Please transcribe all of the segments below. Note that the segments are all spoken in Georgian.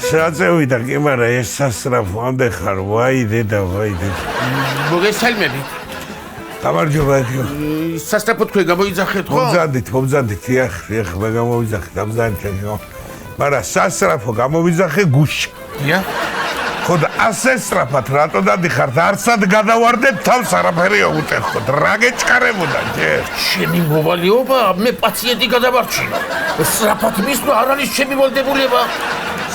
Საწევიდა კი, მაგრამ ეს სასწრაფო ამდე ხარ, ვაიდე და ვაიდე. მოგესალმები. გამარჯობა, ეხო. სასწრაფო თქვენ გამოიძახეთ ხო? მომძანდით, ეხ, მე გამოვიძახე, დამზადეთ ეხო. მაგრამ სასწრაფო გამოვიძახე გუშინ. დიახ. ხო და ასე სწრაფად რატო დადიხართ? არცად გადავარდეთ თავს არაფერი აუტეხოთ. რა გეჭკარებოდა ჯერ? ჩემი მოვალეობა, მე პაციენტი გადავარჩინო. სწრაფად მისვლა არ არის ჩემი ვალდებულება.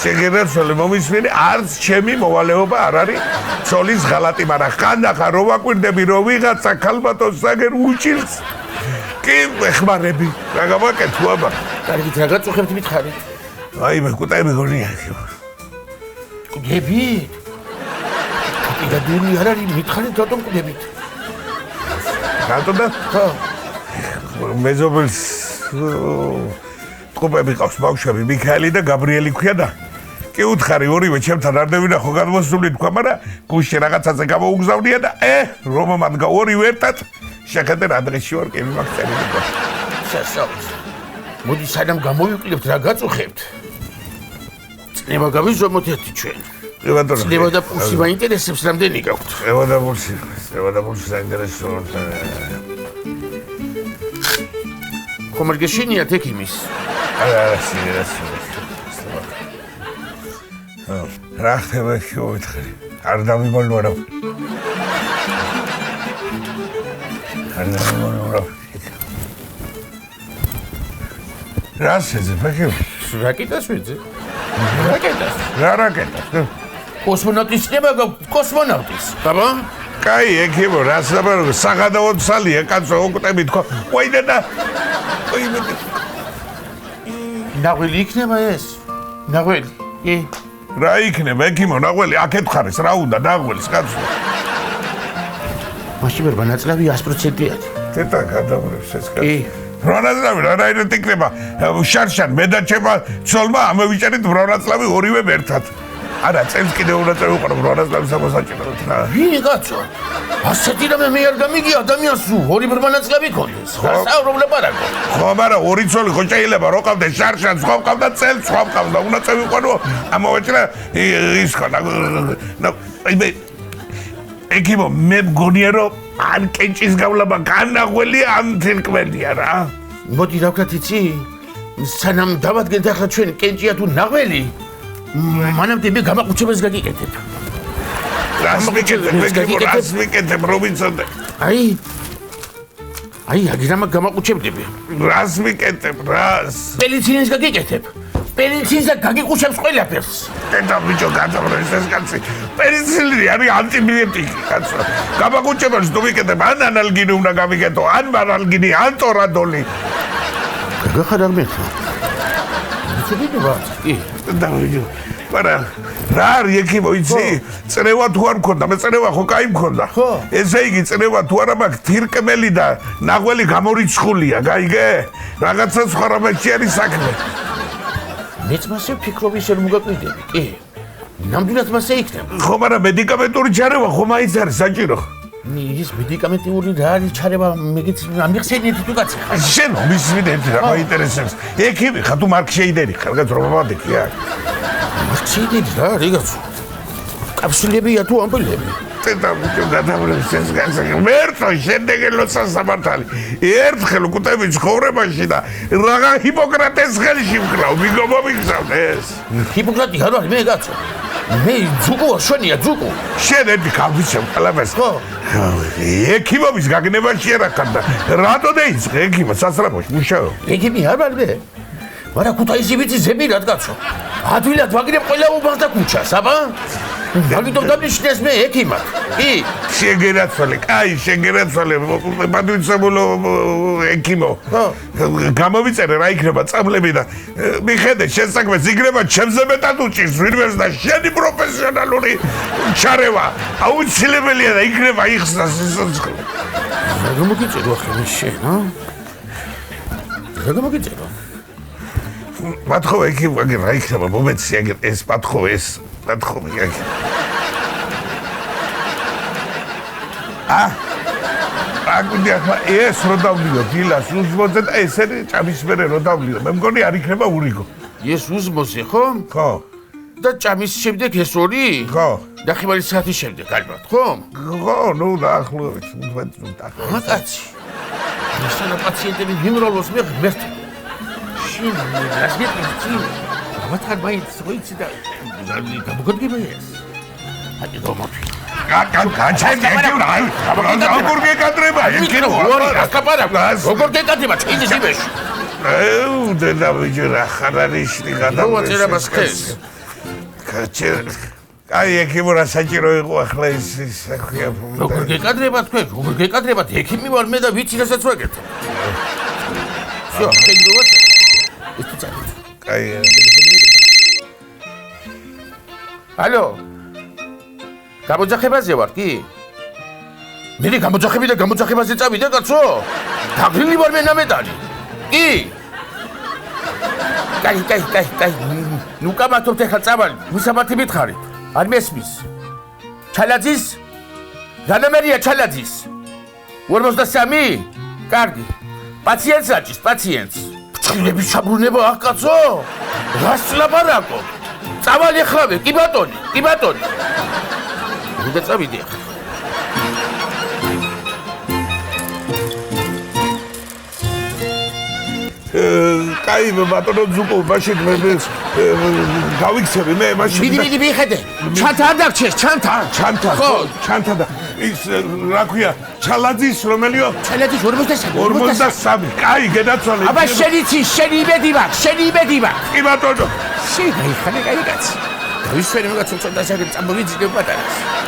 შეგერაცვალე მომისმენი, არც ჩემი მოვალეობა არ არის ცოლის ღალატი, მაგრამ ხანდახან რო ვაკვირდები, რომ ვიღაცა ქალბატონს საგერ უჭირს. კი ეხმარები, რა გავაკეთო აბა? კარგით, რა გაწუხებთ მითხარით? აი მე კუტაი მეგონია. კუდებით? კუდები არ არის, მითხარით რატომ კუდებით? რატო და? ხო. მეზობელს ტყუპები ყავს ბავშვები, მიქაელი და გაბრიელი ქვია და კი უთხარი ორივე ჩემთან არ დევინახო გადმოსული თქვა, მაგრამ გუშინ რაღაცაზე გამოუგზავნია და რომ მომადგა ორივე ერთად შეხედე რა დღეში ვარ, კი მიმაქცევი თქვა. სასწაულს. მოდი სანამ გამოვიკლებთ რა გაწუხებთ. წნება გავიზომოთ ერთი ჩვენ. წნება და პულსი მაინტერესებს რამდენი გაქვთ? წნება და პულსი საინტერესოა. ხომ არ გეშინიათ ექიმის? არა, რა ხდება შევითხარი. არ დამიბოლო რა. რა შეძე ფეხი? რაკეტას ვიძე? რა რაკეტას? კოსმონავტის ხდება კოსმონავტის. ბაბა? კაი, ექიმო, რას დაბარო, საღადავო ცალია, კაცო, ოკტები თქვა. ვაიდე და ნაღველი იქნება ეს? ნაღველი? კი. რა იქნება, ექიმო, ნაღველი, აქეთ ხარეს, რა უნდა ნახველს, კაცო. მაშინ ვერ ბანაწლავი 100%-ად. თეთა გადავრევს ეს კაცო. კი. ბრონაწლავი რანაირად იქნება? შარშან, მე და ჩემმა ცოლმა ამოვიჭერით ბრონაწლავი ორივე ერთად. არა, წელს კიდევ უნდა წევიყვანო ბრონაწლავის სამოსაჭიროდ რა. ვინ კაცო? ასეთი რამე მე არ გამიგია ადამიანს ორი ბრონაწლავი ქონდეს. სასაუბრო ლაპარაკო. ხო, მაგრამ ორი ცოლი ხო შეიძლება რო ყავდეს შარშან, სხვა ყავდა წელს, სხვა ყავდა, უნდა წევიყვანო ამოვაჭრა ის ხონა. მე ექიმო, მე მგონია რომ ან კენჭის გავლება განაღველი ან თირკმელია რა. მოდი რა ვქნათ იცი? სანამ დავადგენთ ახლა ჩვენ კენჭია თუ ნაღველი, მანამდე მე გამაყუჩებას გაგიკეთებ. რას მიკეთებ, რობინსონი? აი, აგირამა გამაყუჩებდები. რას მიკეთებ, რას? პელიცინის გაგიკეთებ. პელიცინის და გაგიყუჩებს ყველაფერს. დედა ბიჭო, გადავრევს ეს კაცი. პელიცინის არის ანტიბიოტიკი, კაცო. გამაყუჩებას თუ მიკეთებ, ან ანალგინი უნდა გამიკეთო, ან მარალგინი, ან ტორადოლი. გახადაგმეხა. ვიცოდიდება? კი. და ბიჭო, მაგრამ რა არის ექიმო, იცი? წნევა თუ არ მქონდა, მე წნევა ხო კაი მქონდა. ხო. ესე იგი წნევა თუ არა მაქვს, თირკმელი და ნაღველი გამორიცხულია, გაიგე? რაღაცა სხვა რამეში არის საქმე. მეც მასე ვფიქრობ ისე რომ მოგაკვირდები, კი. ნამდვილად მასე იქნება. ხო, მაგრამ მედიკამენტური ჩარევა ხომ მაინც არის საჭირო. ის მედიკამენტური რა არის ჩარევა, მიხსენიეთ თუ კაცი. შენ მისმინეთ რა მაინტერესებს. ექიმი ხარ თუ მარქშეიდერი ხარ, კაც რომ მომადექი არ. მარქშეიდერი რა, რეგაცო. კაფსულებია თუ ამბულები. და ბიჭო გადავრევს ეს კაცი. მერტო შემდეგელოცა სამართალი. ერთხელ უკუტები ცხოვრებაში და რაღა ჰიპოკრატეს ხელში ვკრავ, მიგომიგზავდეს. ჰიპოკრატი არ არის მე კაცო. მე ძუკუა შენია ძუკუ. შენ ერთი გავიცემ ყველაფერს. ხო. ექიმობის გაგნებაში არა ხარ და რატო დაიწყე ექიმა სასწრაფოში მუშაობა? ექიმი არ ვარ მე. მაგრამ ქუთაისი ვიცი ზებირად კაცო. ადვილად ვაგნებ ყველა უბანთა ქუჩას, აბა? მაგიტომ დანიშნეს მე ექიმად. კი. შეგერაცვალე, კაი, შეგერაცვალე, მადვიცებულო ექიმო. გამოვიწერე რა იქნება წამლები და მიხედე შენ საქმეს იქნება ჩემზე მეტად უჭირს ვინმეს და შენი პროფესიონალური ჩარევა აუცილებელია და იქნება იხსნა სიცოცხლე. რა მოგიწერო ახლა შენ, ა? რა მოგიწერო? მათხოვე ექიმო, აგერ რა იქნება მომენტში აგერ ეს მათხოვე ეს მათხოვე აგერ. აკვდი ახლა ეს რო დავლიო დილას უსმოზე და ესენი ჭამის მერე რო დავლიო მე მგონი არ იქნება ურიგო. ეს უსმოზე ხო? ხო. და ჭამის შემდეგ ეს ორი? ხო. ნახევარი საათის შემდეგ ალბათ, ხო? ხო, ნუ დაახლოებით 15 წუთი. კაცი. ისანა პაციენტები მიმრავლოს მე ღმერთი. შენ რას გეტყვი? ავათარ მაინც ვიცი და გამოგოდგება ეს. აი დომოთი. გაჩენდი ეკივრა, როგორ გეკადრება, ეკივრა, როგორ გეკადრება, ჩინდის იმეში. დედა ბიჭო რა ხარანიშნი გადავაწერა მასქეს. აი ეკივრა საჭირო იყო ახლა ის საქმეა. როგორ გეკადრება თქვენ, როგორ გეკადრებათ, ექიმი ვარ მე და ვიცი რასაც ვაკეთებ. всё, შეგდოთ. ეს წაი. აი. ალო. გამოძახებაზე ვარ, კი? მე გამოძახები და გამოძახებაზე წავიდე, კაცო? დაგრილი ვარ მე ნამეტალი. კი? კაი. ნუ კამათობთ ახლა წავალი, მისამართი მითხარით. არ მესმის. ჩალაძის? რანამერია ჩალაძის? 53? კარგი. პაციენტს აჭის, პაციენტს. ფრთხილების ჩაბრუნება აქ, კაცო? რას ლაპარაკო? წავალი ახლავე, კი ბატონი, კი ბატონი. და წავიდე ახლა. კაი ბატონო ზუკო, მაშინ მე გავიქცევი მე მაშინ. მიდი მიხედე. ჩანთა არ დაგჩეს, ჩანთა. ხო, ჩანთა და ის რა ქვია, ჩალაძის რომელიო? ჩალაძის 53. კაი, გედაცვალე. აბა შენი იმედი მაქვს. კი ბატონო. შენ გაიხანე, კაი კაცი. ვისვენ მაგაც უწოდა საერთოდ წამოვიძინე პატარას.